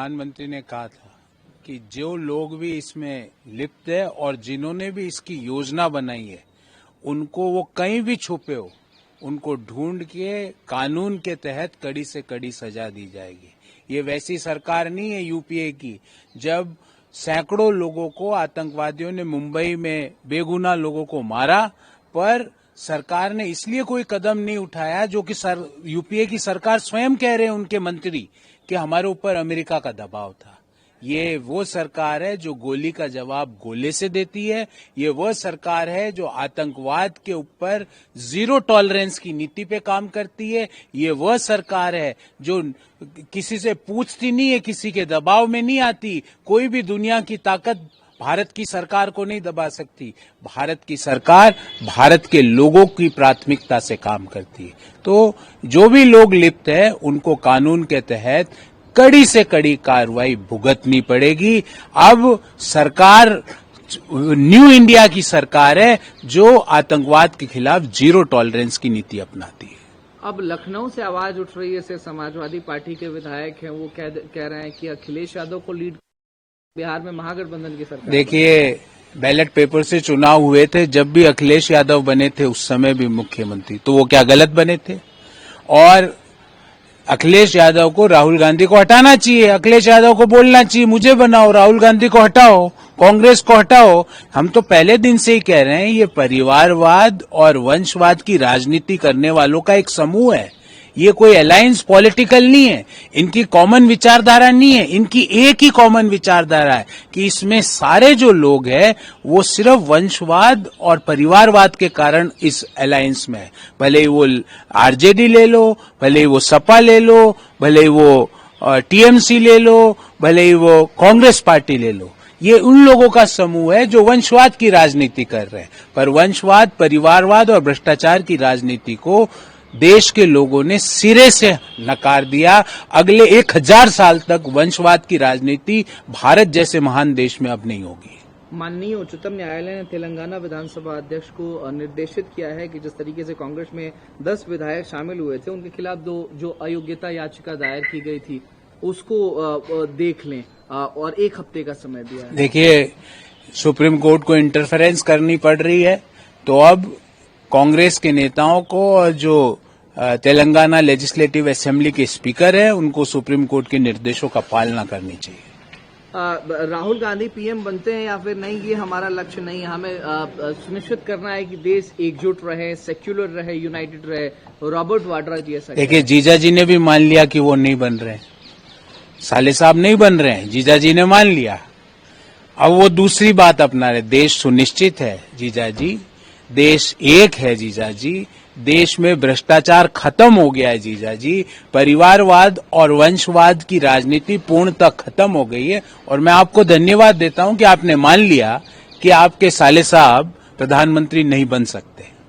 प्रधानमंत्री ने कहा था कि जो लोग भी इसमें लिप्त है और जिन्होंने भी इसकी योजना बनाई है उनको वो कहीं भी छुपे हो उनको ढूंढ के कानून के तहत कड़ी से कड़ी सजा दी जाएगी। ये वैसी सरकार नहीं है यूपीए की जब सैकड़ों लोगों को आतंकवादियों ने मुंबई में बेगुनाह लोगों को मारा, पर सरकार ने इसलिए कोई कदम नहीं उठाया जो कि यूपीए की सरकार स्वयं कह रहे हैं उनके मंत्री कि हमारे ऊपर अमेरिका का दबाव था। ये वो सरकार है जो गोली का जवाब गोले से देती है। ये वो सरकार है जो आतंकवाद के ऊपर जीरो टॉलरेंस की नीति पे काम करती है। ये वह सरकार है जो किसी से पूछती नहीं है, किसी के दबाव में नहीं आती। कोई भी दुनिया की ताकत भारत की सरकार को नहीं दबा सकती। भारत की सरकार भारत के लोगों की प्राथमिकता से काम करती है। तो जो भी लोग लिप्त है उनको कानून के तहत कड़ी से कड़ी कार्रवाई भुगतनी पड़ेगी। अब सरकार न्यू इंडिया की सरकार है जो आतंकवाद के खिलाफ जीरो टॉलरेंस की नीति अपनाती है। अब लखनऊ से आवाज उठ रही है, समाजवादी पार्टी के विधायक हैं, वो कह रहे हैं कि अखिलेश यादव को लीड बिहार में महागठबंधन की सरकार। देखिए, बैलेट पेपर से चुनाव हुए थे, जब भी अखिलेश यादव बने थे उस समय भी मुख्यमंत्री, तो वो क्या गलत बने थे? और अखिलेश यादव को राहुल गांधी को हटाना चाहिए। अखिलेश यादव को बोलना चाहिए मुझे बनाओ, राहुल गांधी को हटाओ, कांग्रेस को हटाओ। हम तो पहले दिन से ही कह रहे हैं ये परिवारवाद और वंशवाद की राजनीति करने वालों का एक समूह है। ये कोई अलायंस पॉलिटिकल नहीं है, इनकी कॉमन विचारधारा नहीं है। इनकी एक ही कॉमन विचारधारा है कि इसमें सारे जो लोग हैं वो सिर्फ वंशवाद और परिवारवाद के कारण इस अलायंस में है। भले ही वो आरजेडी ले लो, भले ही वो सपा ले लो, भले ही वो टीएमसी ले लो, भले ही वो कांग्रेस पार्टी ले लो, ये उन लोगों का समूह है जो वंशवाद की राजनीति कर रहे हैं। पर वंशवाद, परिवारवाद और भ्रष्टाचार की राजनीति को देश के लोगों ने सिरे से नकार दिया। अगले 1000 साल तक वंशवाद की राजनीति भारत जैसे महान देश में अब नहीं होगी। माननीय उच्चतम न्यायालय ने तेलंगाना विधानसभा अध्यक्ष को निर्देशित किया है कि जिस तरीके से कांग्रेस में 10 विधायक शामिल हुए थे उनके खिलाफ जो अयोग्यता याचिका दायर की गई थी उसको देख लें और 1 हफ्ते का समय दिया है। देखिए, सुप्रीम कोर्ट को इंटरफेरेंस करनी पड़ रही है, तो अब कांग्रेस के नेताओं को और जो तेलंगाना लेजिस्लेटिव असेंबली के स्पीकर है उनको सुप्रीम कोर्ट के निर्देशों का पालना करनी चाहिए। राहुल गांधी पीएम बनते हैं या फिर नहीं, ये हमारा लक्ष्य नहीं है। हमें सुनिश्चित करना है कि देश एकजुट रहे, सेक्युलर रहे, यूनाइटेड रहे। रॉबर्ट वाड्रा जी ऐसा देखिए, जीजा जी ने भी मान लिया कि वो नहीं बन रहे, साले साहब नहीं बन रहे हैं, जीजा जी ने मान लिया। अब वो दूसरी बात अपना रहे, देश सुनिश्चित है जीजा जी, देश एक है जीजा जी, देश में भ्रष्टाचार खत्म हो गया है जीजा जी, परिवारवाद और वंशवाद की राजनीति पूर्णतः खत्म हो गई है। और मैं आपको धन्यवाद देता हूं कि आपने मान लिया कि आपके साले साहब प्रधानमंत्री नहीं बन सकते।